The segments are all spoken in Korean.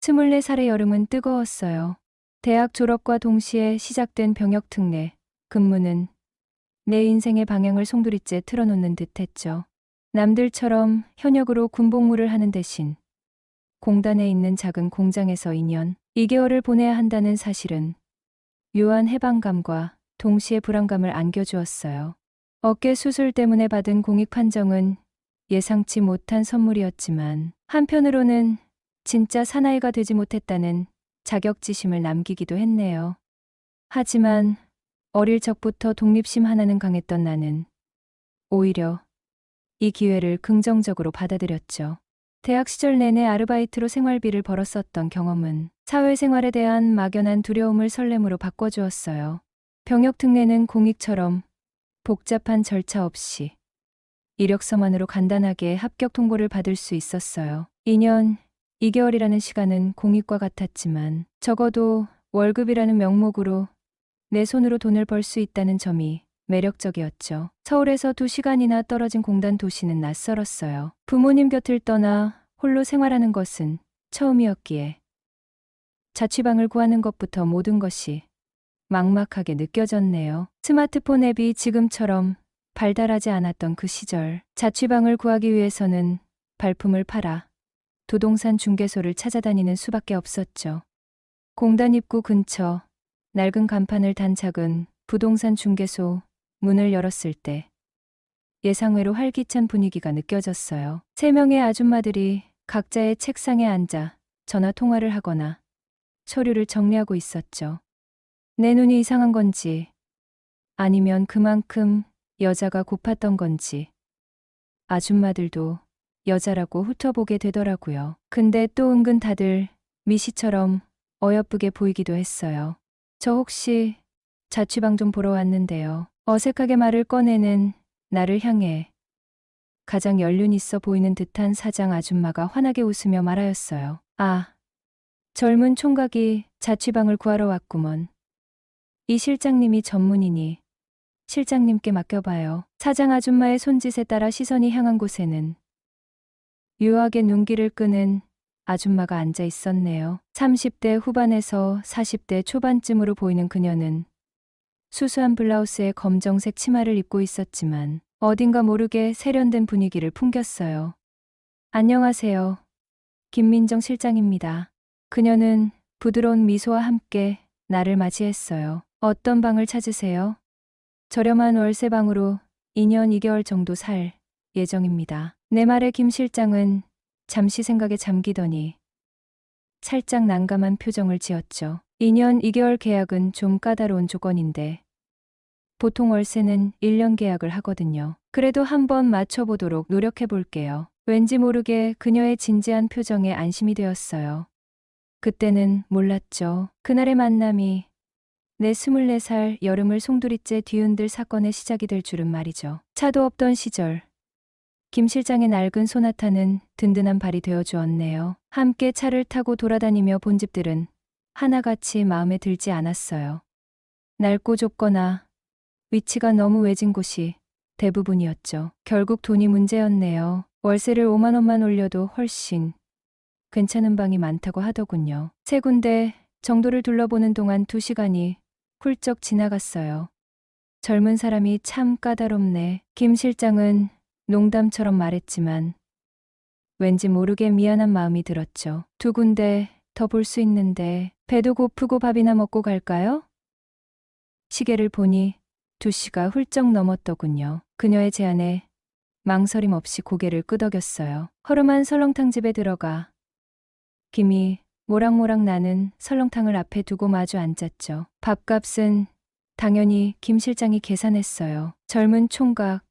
24살의 여름은 뜨거웠어요. 대학 졸업과 동시에 시작된 병역 특례, 근무는 내 인생의 방향을 송두리째 틀어놓는 듯했죠. 남들처럼 현역으로 군복무를 하는 대신 공단에 있는 작은 공장에서 2년, 2개월을 보내야 한다는 사실은 묘한 해방감과 동시에 불안감을 안겨주었어요. 어깨 수술 때문에 받은 공익 판정은 예상치 못한 선물이었지만 한편으로는 진짜 사나이가 되지 못했다는 자격지심을 남기기도 했네요. 하지만 어릴 적부터 독립심 하나는 강했던 나는 오히려 이 기회를 긍정적으로 받아들였죠. 대학 시절 내내 아르바이트로 생활비를 벌었었던 경험은 사회생활에 대한 막연한 두려움을 설렘으로 바꿔주었어요. 병역 특례는 공익처럼 복잡한 절차 없이 이력서만으로 간단하게 합격 통보를 받을 수 있었어요. 2년, 2개월이라는 시간은 공익과 같았지만 적어도 월급이라는 명목으로 내 손으로 돈을 벌 수 있다는 점이 매력적이었죠. 서울에서 2시간이나 떨어진 공단 도시는 낯설었어요. 부모님 곁을 떠나 홀로 생활하는 것은 처음이었기에 자취방을 구하는 것부터 모든 것이 막막하게 느껴졌네요. 스마트폰 앱이 지금처럼 발달하지 않았던 그 시절, 자취방을 구하기 위해서는 발품을 팔아 부동산 중개소를 찾아다니는 수밖에 없었죠. 공단 입구 근처 낡은 간판을 단 작은 부동산 중개소 문을 열었을 때 예상외로 활기찬 분위기가 느껴졌어요. 3명의 아줌마들이 각자의 책상에 앉아 전화 통화를 하거나 서류를 정리하고 있었죠. 내 눈이 이상한 건지 아니면 그만큼 여자가 고팠던 건지 아줌마들도 여자라고 훑어보게 되더라고요. 근데 또 은근 다들 미시처럼 어여쁘게 보이기도 했어요. 저 혹시 자취방 좀 보러 왔는데요. 어색하게 말을 꺼내는 나를 향해 가장 연륜 있어 보이는 듯한 사장 아줌마가 환하게 웃으며 말하였어요. 아, 젊은 총각이 자취방을 구하러 왔구먼. 이 실장님이 전문이니 실장님께 맡겨봐요. 사장 아줌마의 손짓에 따라 시선이 향한 곳에는 묘하게 눈길을 끄는 아줌마가 앉아 있었네요. 30대 후반에서 40대 초반쯤으로 보이는 그녀는 수수한 블라우스에 검정색 치마를 입고 있었지만 어딘가 모르게 세련된 분위기를 풍겼어요. 안녕하세요. 김민정 실장입니다. 그녀는 부드러운 미소와 함께 나를 맞이했어요. 어떤 방을 찾으세요? 저렴한 월세방으로 2년 2개월 정도 살 예정입니다. 내 말에 김 실장은 잠시 생각에 잠기더니 살짝 난감한 표정을 지었죠. 2년 2개월 계약은 좀 까다로운 조건인데 보통 월세는 1년 계약을 하거든요. 그래도 한번 맞춰보도록 노력해 볼게요. 왠지 모르게 그녀의 진지한 표정에 안심이 되었어요. 그때는 몰랐죠. 그날의 만남이 내 24살 여름을 송두리째 뒤흔들 사건의 시작이 될 줄은 말이죠. 차도 없던 시절, 김 실장의 낡은 소나타는 든든한 발이 되어 주었네요. 함께 차를 타고 돌아다니며 본 집들은 하나같이 마음에 들지 않았어요. 낡고 좁거나 위치가 너무 외진 곳이 대부분이었죠. 결국 돈이 문제였네요. 월세를 5만 원만 올려도 훨씬 괜찮은 방이 많다고 하더군요. 3군데 정도를 둘러보는 동안 2시간이 훌쩍 지나갔어요. 젊은 사람이 참 까다롭네. 김 실장은 농담처럼 말했지만 왠지 모르게 미안한 마음이 들었죠. 2군데 더 볼 수 있는데 배도 고프고 밥이나 먹고 갈까요? 시계를 보니 2시가 훌쩍 넘었더군요. 그녀의 제안에 망설임 없이 고개를 끄덕였어요. 허름한 설렁탕 집에 들어가 김이 모락모락 나는 설렁탕을 앞에 두고 마주 앉았죠. 밥값은 당연히 김 실장이 계산했어요. 젊은 총각,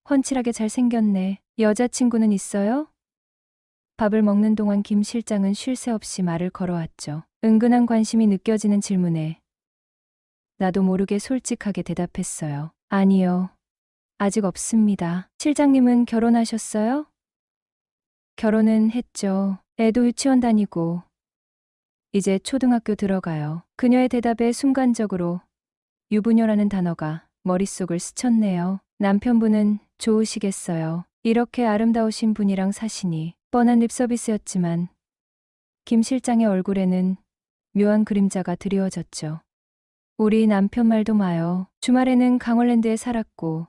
훤칠하게 잘생겼네. 여자친구는 있어요? 밥을 먹는 동안 김 실장은 쉴 새 없이 말을 걸어왔죠. 은근한 관심이 느껴지는 질문에 나도 모르게 솔직하게 대답했어요. 아니요. 아직 없습니다. 실장님은 결혼하셨어요? 결혼은 했죠. 애도 유치원 다니고 이제 초등학교 들어가요. 그녀의 대답에 순간적으로 유부녀라는 단어가 머릿속을 스쳤네요. 남편분은 좋으시겠어요. 이렇게 아름다우신 분이랑 사시니 뻔한 립서비스였지만 김 실장의 얼굴에는 묘한 그림자가 드리워졌죠. 우리 남편 말도 마요. 주말에는 강원랜드에 살았고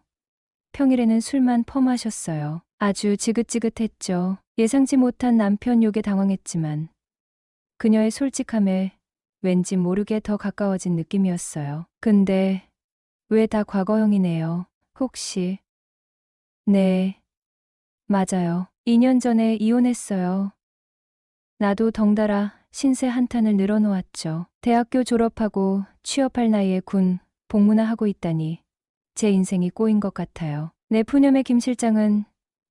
평일에는 술만 퍼마셨어요. 아주 지긋지긋했죠. 예상치 못한 남편 욕에 당황했지만 그녀의 솔직함에 왠지 모르게 더 가까워진 느낌이었어요. 근데 왜 다 과거형이네요. 혹시? 네, 맞아요. 2년 전에 이혼했어요. 나도 덩달아 신세 한탄을 늘어놓았죠. 대학교 졸업하고 취업할 나이에 군 복무나 하고 있다니 제 인생이 꼬인 것 같아요. 내 푸념의 김 실장은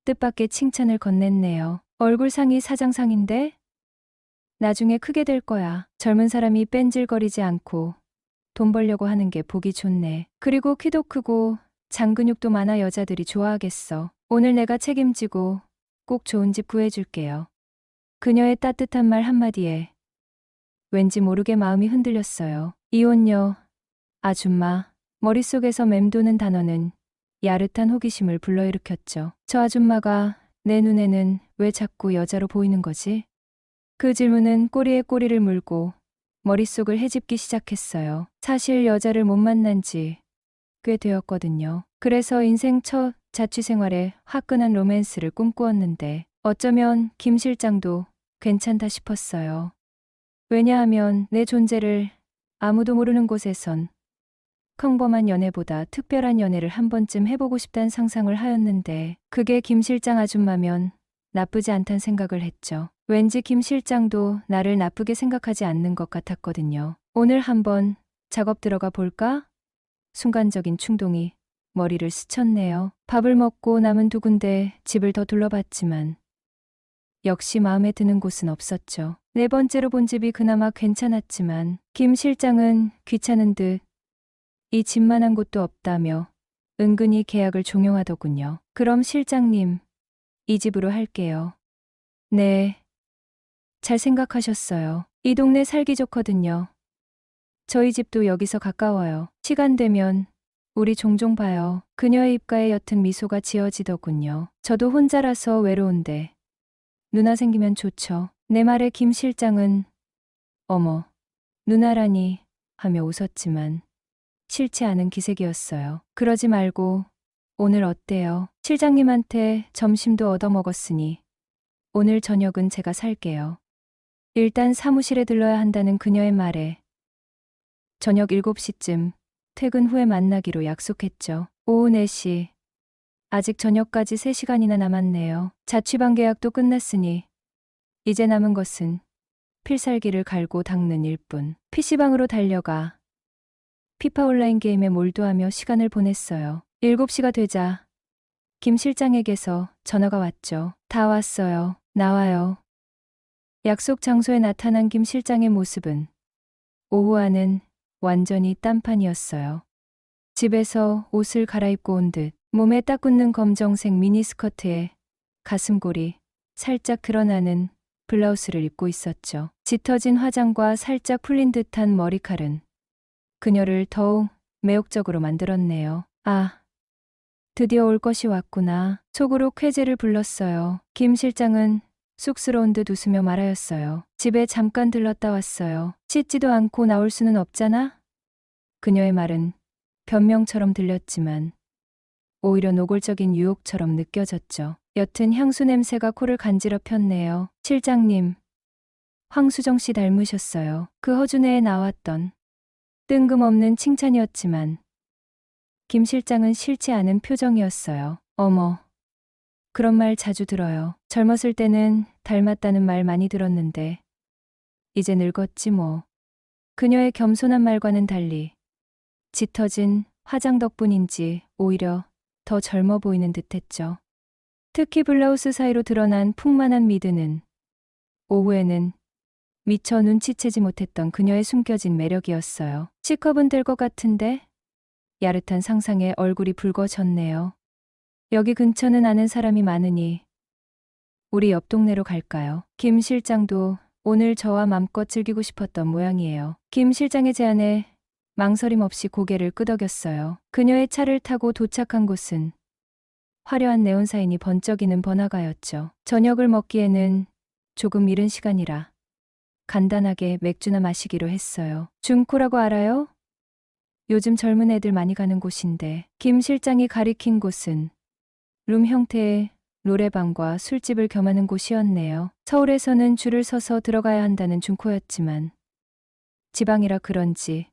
뜻밖의 칭찬을 건넸네요. 얼굴상이 사장상인데? 나중에 크게 될 거야. 젊은 사람이 뺀질거리지 않고 돈 벌려고 하는 게 보기 좋네. 그리고 키도 크고 장근육도 많아 여자들이 좋아하겠어. 오늘 내가 책임지고 꼭 좋은 집 구해줄게요. 그녀의 따뜻한 말 한마디에 왠지 모르게 마음이 흔들렸어요. 이혼녀, 아줌마. 머릿속에서 맴도는 단어는 야릇한 호기심을 불러일으켰죠. 저 아줌마가 내 눈에는 왜 자꾸 여자로 보이는 거지? 그 질문은 꼬리에 꼬리를 물고 머릿속을 헤집기 시작했어요. 사실 여자를 못 만난 지 꽤 되었거든요. 그래서 인생 첫 자취생활에 화끈한 로맨스를 꿈꾸었는데 어쩌면 김 실장도 괜찮다 싶었어요. 왜냐하면 내 존재를 아무도 모르는 곳에선 평범한 연애보다 특별한 연애를 한 번쯤 해보고 싶다는 상상을 하였는데 그게 김 실장 아줌마면 나쁘지 않단 생각을 했죠. 왠지 김 실장도 나를 나쁘게 생각하지 않는 것 같았거든요. 오늘 한번 작업 들어가 볼까? 순간적인 충동이 머리를 스쳤네요. 밥을 먹고 남은 두 군데 집을 더 둘러봤지만 역시 마음에 드는 곳은 없었죠. 네 번째로 본 집이 그나마 괜찮았지만 김 실장은 귀찮은 듯 이 집만한 곳도 없다며 은근히 계약을 종용하더군요. 그럼 실장님, 이 집으로 할게요. 네, 잘 생각하셨어요. 이 동네 살기 좋거든요. 저희 집도 여기서 가까워요. 시간 되면 우리 종종 봐요. 그녀의 입가에 옅은 미소가 지어지더군요. 저도 혼자라서 외로운데 누나 생기면 좋죠. 내 말에 김 실장은 어머, 누나라니 하며 웃었지만 싫지 않은 기색이었어요. 그러지 말고 오늘 어때요? 실장님한테 점심도 얻어먹었으니 오늘 저녁은 제가 살게요. 일단 사무실에 들러야 한다는 그녀의 말에 저녁 7시쯤 퇴근 후에 만나기로 약속했죠. 오후 4시. 아직 저녁까지 3시간이나 남았네요. 자취방 계약도 끝났으니 이제 남은 것은 필살기를 갈고 닦는 일뿐. PC방으로 달려가 피파 온라인 게임에 몰두하며 시간을 보냈어요. 7시가 되자 김 실장에게서 전화가 왔죠. 다 왔어요. 나와요. 약속 장소에 나타난 김 실장의 모습은 오후와는 완전히 딴판이었어요. 집에서 옷을 갈아입고 온 듯 몸에 딱 붙는 검정색 미니스커트에 가슴골이 살짝 드러나는 블라우스를 입고 있었죠. 짙어진 화장과 살짝 풀린 듯한 머리칼은 그녀를 더욱 매혹적으로 만들었네요. 아, 드디어 올 것이 왔구나. 속으로 쾌재를 불렀어요. 김 실장은 쑥스러운 듯 웃으며 말하였어요. 집에 잠깐 들렀다 왔어요. 씻지도 않고 나올 수는 없잖아? 그녀의 말은 변명처럼 들렸지만 오히려 노골적인 유혹처럼 느껴졌죠. 옅은 향수 냄새가 코를 간지럽혔네요. 실장님, 황수정 씨 닮으셨어요. 그 허준에에 나왔던 뜬금없는 칭찬이었지만 김 실장은 싫지 않은 표정이었어요. 어머, 그런 말 자주 들어요. 젊었을 때는 닮았다는 말 많이 들었는데 이제 늙었지 뭐. 그녀의 겸손한 말과는 달리 짙어진 화장 덕분인지 오히려 더 젊어 보이는 듯했죠. 특히 블라우스 사이로 드러난 풍만한 미드는 오후에는 미처 눈치채지 못했던 그녀의 숨겨진 매력이었어요. C컵은 될 것 같은데? 야릇한 상상에 얼굴이 붉어졌네요. 여기 근처는 아는 사람이 많으니 우리 옆 동네로 갈까요? 김 실장도 오늘 저와 맘껏 즐기고 싶었던 모양이에요. 김 실장의 제안에 망설임 없이 고개를 끄덕였어요. 그녀의 차를 타고 도착한 곳은 화려한 네온사인이 번쩍이는 번화가였죠. 저녁을 먹기에는 조금 이른 시간이라 간단하게 맥주나 마시기로 했어요. 중코라고 알아요? 요즘 젊은 애들 많이 가는 곳인데 김 실장이 가리킨 곳은 룸 형태의 노래방과 술집을 겸하는 곳이었네요. 서울에서는 줄을 서서 들어가야 한다는 중코였지만 지방이라 그런지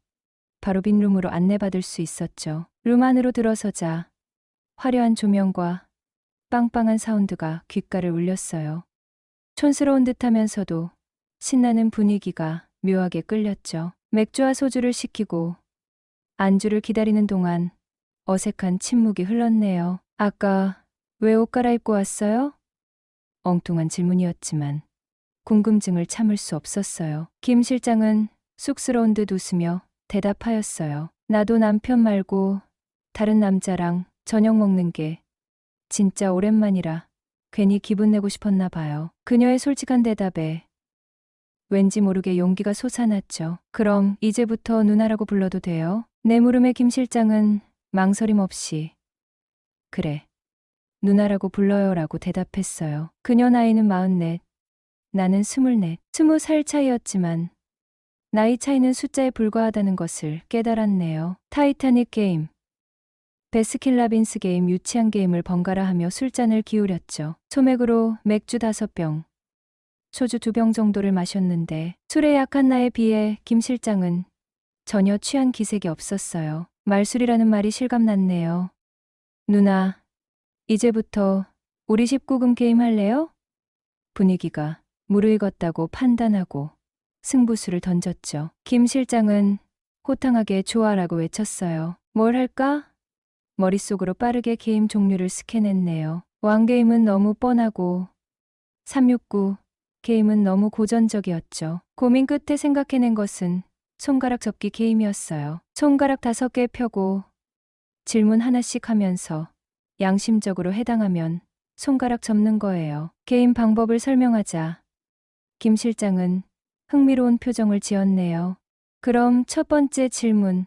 바로 빈 룸으로 안내받을 수 있었죠. 룸 안으로 들어서자 화려한 조명과 빵빵한 사운드가 귓가를 울렸어요. 촌스러운 듯하면서도 신나는 분위기가 묘하게 끌렸죠. 맥주와 소주를 시키고 안주를 기다리는 동안 어색한 침묵이 흘렀네요. 아까 왜 옷 갈아입고 왔어요? 엉뚱한 질문이었지만 궁금증을 참을 수 없었어요. 김 실장은 쑥스러운 듯 웃으며 대답하였어요. 나도 남편 말고 다른 남자랑 저녁 먹는 게 진짜 오랜만이라 괜히 기분 내고 싶었나 봐요. 그녀의 솔직한 대답에 왠지 모르게 용기가 솟아났죠. 그럼 이제부터 누나라고 불러도 돼요? 내 물음에 김 실장은 망설임 없이 그래, 누나라고 불러요라고 대답했어요. 그녀 나이는 44, 나는 24, 20살 차이였지만 나이 차이는 숫자에 불과하다는 것을 깨달았네요. 타이타닉 게임, 베스킨라빈스 게임, 유치한 게임을 번갈아 하며 술잔을 기울였죠. 소맥으로 맥주 5병, 소주 2병 정도를 마셨는데 술에 약한 나에 비해 김 실장은 전혀 취한 기색이 없었어요. 말술이라는 말이 실감났네요. 누나, 이제부터 우리 19금 게임 할래요? 분위기가 무르익었다고 판단하고 승부수를 던졌죠. 김 실장은 호탕하게 좋아라고 외쳤어요. 뭘 할까? 머릿속으로 빠르게 게임 종류를 스캔했네요. 왕게임은 너무 뻔하고 369 게임은 너무 고전적이었죠. 고민 끝에 생각해낸 것은 손가락 접기 게임이었어요. 손가락 5개 펴고 질문 하나씩 하면서 양심적으로 해당하면 손가락 접는 거예요. 게임 방법을 설명하자 김 실장은 흥미로운 표정을 지었네요. 그럼 첫 번째 질문.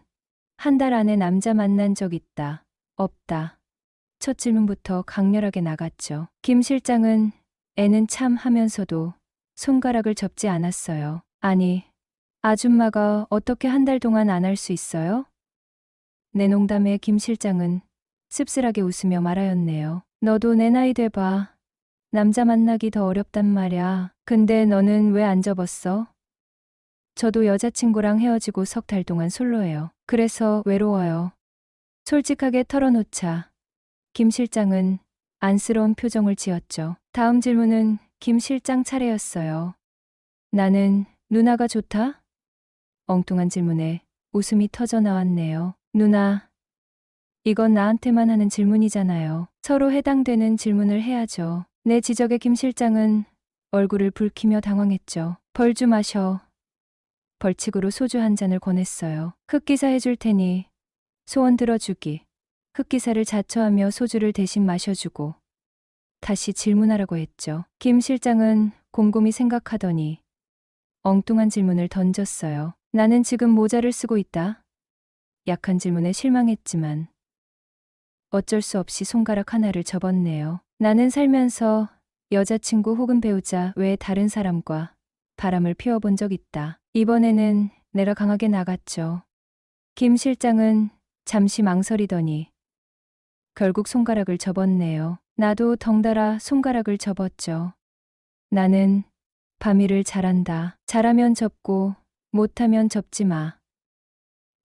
한 달 안에 남자 만난 적 있다, 없다. 첫 질문부터 강렬하게 나갔죠. 김 실장은 애는 참 하면서도 손가락을 접지 않았어요. 아니, 아줌마가 어떻게 한 달 동안 안 할 수 있어요? 내 농담에 김 실장은 씁쓸하게 웃으며 말하였네요. 너도 내 나이 돼봐. 남자 만나기 더 어렵단 말야. 근데 너는 왜 안 접었어? 저도 여자친구랑 헤어지고 3달 동안 솔로예요. 그래서 외로워요. 솔직하게 털어놓자 김 실장은 안쓰러운 표정을 지었죠. 다음 질문은 김 실장 차례였어요. 나는 누나가 좋다? 엉뚱한 질문에 웃음이 터져 나왔네요. 누나, 이건 나한테만 하는 질문이잖아요. 서로 해당되는 질문을 해야죠. 내 지적에 김 실장은 얼굴을 붉히며 당황했죠. 벌주 마셔. 벌칙으로 소주 한 잔을 권했어요. 흑기사 해줄 테니 소원 들어주기. 흑기사를 자처하며 소주를 대신 마셔주고 다시 질문하라고 했죠. 김 실장은 곰곰이 생각하더니 엉뚱한 질문을 던졌어요. 나는 지금 모자를 쓰고 있다. 약한 질문에 실망했지만 어쩔 수 없이 손가락 하나를 접었네요. 나는 살면서 여자친구 혹은 배우자 외에 다른 사람과 바람을 피워본 적 있다. 이번에는 내가 강하게 나갔죠. 김 실장은 잠시 망설이더니 결국 손가락을 접었네요. 나도 덩달아 손가락을 접었죠. 나는 밤일을 잘한다. 잘하면 접고 못하면 접지 마.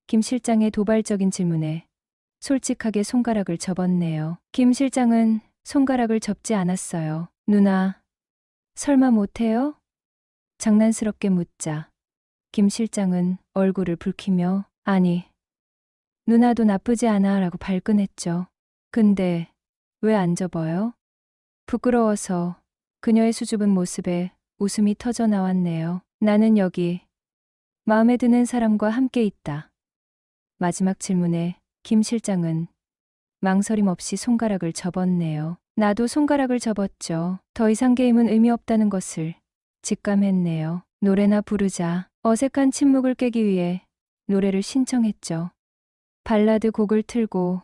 김 실장의 도발적인 질문에 솔직하게 손가락을 접었네요. 김 실장은 손가락을 접지 않았어요. 누나, 설마 못해요? 장난스럽게 묻자 김 실장은 얼굴을 붉히며 아니, 누나도 나쁘지 않아 라고 발끈했죠. 근데 왜 안 접어요? 부끄러워서 그녀의 수줍은 모습에 웃음이 터져 나왔네요. 나는 여기 마음에 드는 사람과 함께 있다. 마지막 질문에 김 실장은 망설임 없이 손가락을 접었네요. 나도 손가락을 접었죠. 더 이상 게임은 의미 없다는 것을 직감했네요. 노래나 부르자. 어색한 침묵을 깨기 위해 노래를 신청했죠. 발라드 곡을 틀고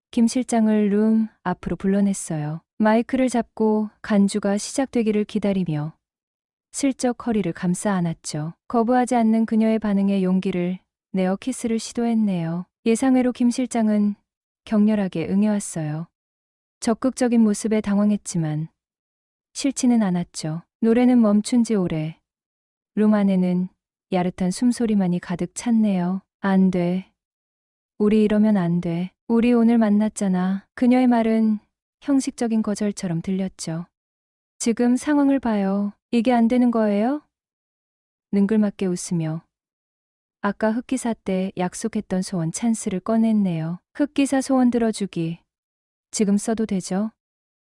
김 실장을 룸 앞으로 불러냈어요. 마이크를 잡고 간주가 시작되기를 기다리며 슬쩍 허리를 감싸 안았죠. 거부하지 않는 그녀의 반응에 용기를 내어 키스를 시도했네요. 예상외로 김 실장은 격렬하게 응해왔어요. 적극적인 모습에 당황했지만 싫지는 않았죠. 노래는 멈춘 지 오래. 룸 안에는 야릇한 숨소리만이 가득 찼네요. 안 돼. 우리 이러면 안 돼. 우리 오늘 만났잖아. 그녀의 말은 형식적인 거절처럼 들렸죠. 지금 상황을 봐요. 이게 안 되는 거예요? 능글맞게 웃으며 아까 흑기사 때 약속했던 소원 찬스를 꺼냈네요. 흑기사 소원 들어주기. 지금 써도 되죠?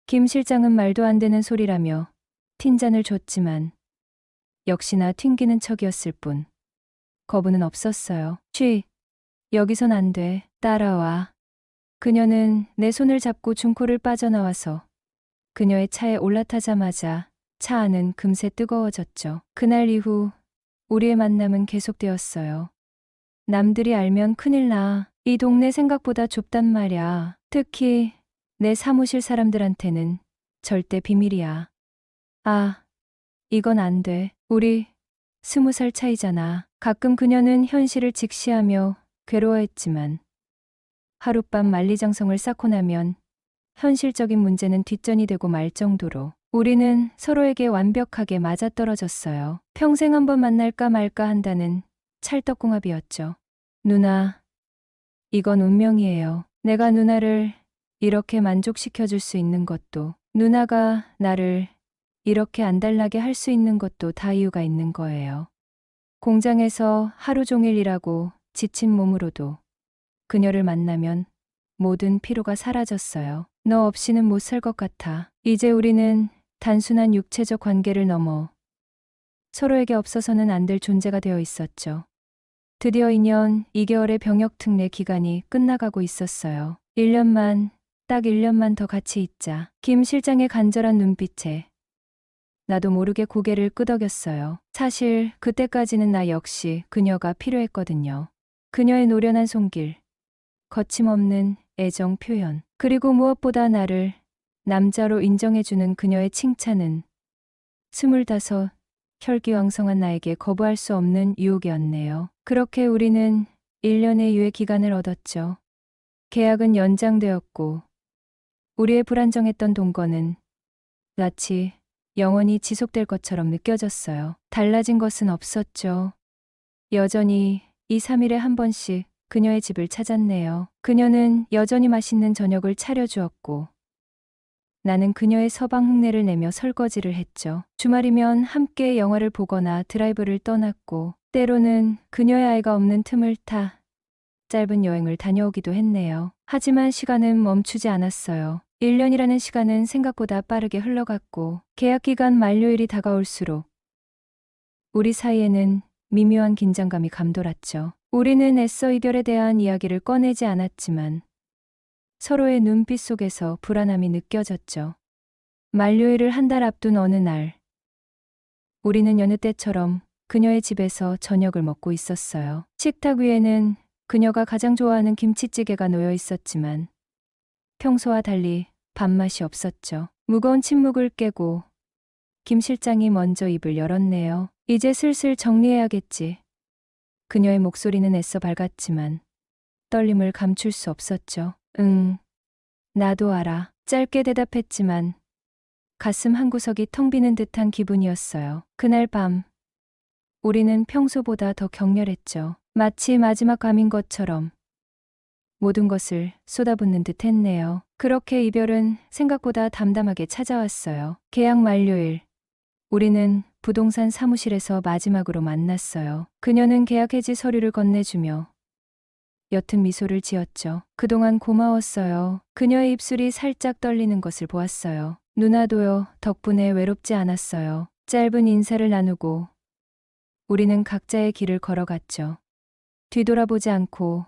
김 실장은 말도 안 되는 소리라며 틴잔을 줬지만 역시나 튕기는 척이었을 뿐 거부는 없었어요. 쉬. 여기선 안 돼. 따라와. 그녀는 내 손을 잡고 중코를 빠져나와서 그녀의 차에 올라타자마자 차 안은 금세 뜨거워졌죠. 그날 이후 우리의 만남은 계속되었어요. 남들이 알면 큰일 나. 이 동네 생각보다 좁단 말야. 특히 내 사무실 사람들한테는 절대 비밀이야. 아, 이건 안 돼. 우리 20살 차이잖아. 가끔 그녀는 현실을 직시하며 괴로워했지만 하룻밤 만리장성을 쌓고 나면 현실적인 문제는 뒷전이 되고 말 정도로 우리는 서로에게 완벽하게 맞아떨어졌어요. 평생 한번 만날까 말까 한다는 찰떡궁합이었죠. 누나, 이건 운명이에요. 내가 누나를 이렇게 만족시켜줄 수 있는 것도, 누나가 나를 이렇게 안달나게 할 수 있는 것도 다 이유가 있는 거예요. 공장에서 하루 종일 일하고 지친 몸으로도 그녀를 만나면 모든 피로가 사라졌어요. 너 없이는 못 살 것 같아. 이제 우리는 단순한 육체적 관계를 넘어 서로에게 없어서는 안 될 존재가 되어 있었죠. 드디어 2년 2개월의 병역 특례 기간이 끝나가고 있었어요. 1년만, 딱 1년만 더 같이 있자. 김 실장의 간절한 눈빛에 나도 모르게 고개를 끄덕였어요. 사실 그때까지는 나 역시 그녀가 필요했거든요. 그녀의 노련한 손길, 거침없는 애정 표현, 그리고 무엇보다 나를 남자로 인정해주는 그녀의 칭찬은 25, 혈기왕성한 나에게 거부할 수 없는 유혹이었네요. 그렇게 우리는 1년의 유예 기간을 얻었죠. 계약은 연장되었고 우리의 불안정했던 동거는 마치 영원히 지속될 것처럼 느껴졌어요. 달라진 것은 없었죠. 여전히 2, 3일에 한 번씩 그녀의 집을 찾았네요. 그녀는 여전히 맛있는 저녁을 차려주었고 나는 그녀의 서방 흉내를 내며 설거지를 했죠. 주말이면 함께 영화를 보거나 드라이브를 떠났고 때로는 그녀의 아이가 없는 틈을 타 짧은 여행을 다녀오기도 했네요. 하지만 시간은 멈추지 않았어요. 1년이라는 시간은 생각보다 빠르게 흘러갔고 계약기간 만료일이 다가올수록 우리 사이에는 미묘한 긴장감이 감돌았죠. 우리는 애써 이별에 대한 이야기를 꺼내지 않았지만 서로의 눈빛 속에서 불안함이 느껴졌죠. 만료일을 한 달 앞둔 어느 날 우리는 여느 때처럼 그녀의 집에서 저녁을 먹고 있었어요. 식탁 위에는 그녀가 가장 좋아하는 김치찌개가 놓여 있었지만 평소와 달리 밥맛이 없었죠. 무거운 침묵을 깨고 김 실장이 먼저 입을 열었네요. 이제 슬슬 정리해야겠지. 그녀의 목소리는 애써 밝았지만 떨림을 감출 수 없었죠. 응, 나도 알아. 짧게 대답했지만 가슴 한구석이 텅 비는 듯한 기분이었어요. 그날 밤 우리는 평소보다 더 격렬했죠. 마치 마지막 밤인 것처럼 모든 것을 쏟아붓는 듯 했네요. 그렇게 이별은 생각보다 담담하게 찾아왔어요. 계약 만료일 우리는 부동산 사무실에서 마지막으로 만났어요. 그녀는 계약 해지 서류를 건네주며 옅은 미소를 지었죠. 그동안 고마웠어요. 그녀의 입술이 살짝 떨리는 것을 보았어요. 누나도요. 덕분에 외롭지 않았어요. 짧은 인사를 나누고 우리는 각자의 길을 걸어갔죠. 뒤돌아보지 않고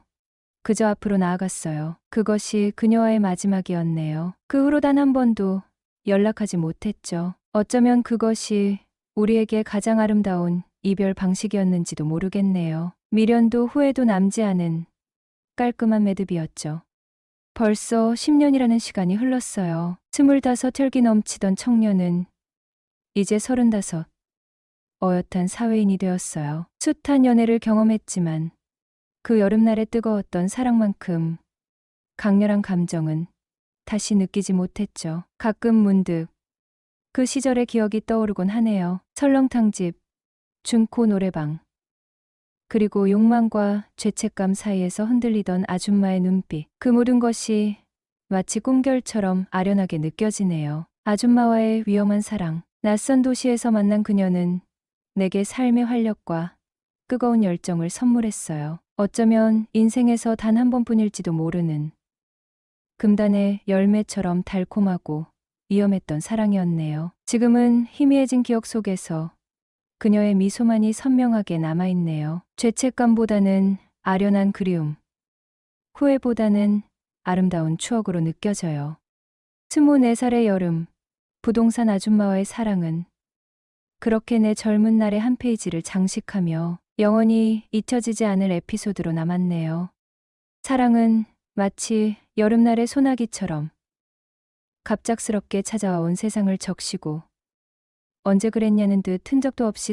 그저 앞으로 나아갔어요. 그것이 그녀와의 마지막이었네요. 그 후로 단 한 번도 연락하지 못했죠. 어쩌면 그것이 우리에게 가장 아름다운 이별 방식이었는지도 모르겠네요. 미련도 후회도 남지 않은 깔끔한 매듭이었죠. 벌써 10년이라는 시간이 흘렀어요. 25 혈기 넘치던 청년은 이제 35. 어엿한 사회인이 되었어요. 숱한 연애를 경험했지만 그 여름날의 뜨거웠던 사랑만큼 강렬한 감정은 다시 느끼지 못했죠. 가끔 문득 그 시절의 기억이 떠오르곤 하네요. 설렁탕집, 중코 노래방, 그리고 욕망과 죄책감 사이에서 흔들리던 아줌마의 눈빛. 그 모든 것이 마치 꿈결처럼 아련하게 느껴지네요. 아줌마와의 위험한 사랑. 낯선 도시에서 만난 그녀는 내게 삶의 활력과 뜨거운 열정을 선물했어요. 어쩌면 인생에서 단 한 번뿐일지도 모르는 금단의 열매처럼 달콤하고 위험했던 사랑이었네요. 지금은 희미해진 기억 속에서 그녀의 미소만이 선명하게 남아있네요. 죄책감보다는 아련한 그리움, 후회보다는 아름다운 추억으로 느껴져요. 24살의 여름, 부동산 아줌마와의 사랑은 그렇게 내 젊은 날의 한 페이지를 장식하며 영원히 잊혀지지 않을 에피소드로 남았네요. 사랑은 마치 여름날의 소나기처럼 갑작스럽게 찾아와 온 세상을 적시고 언제 그랬냐는 듯 흔적도 없이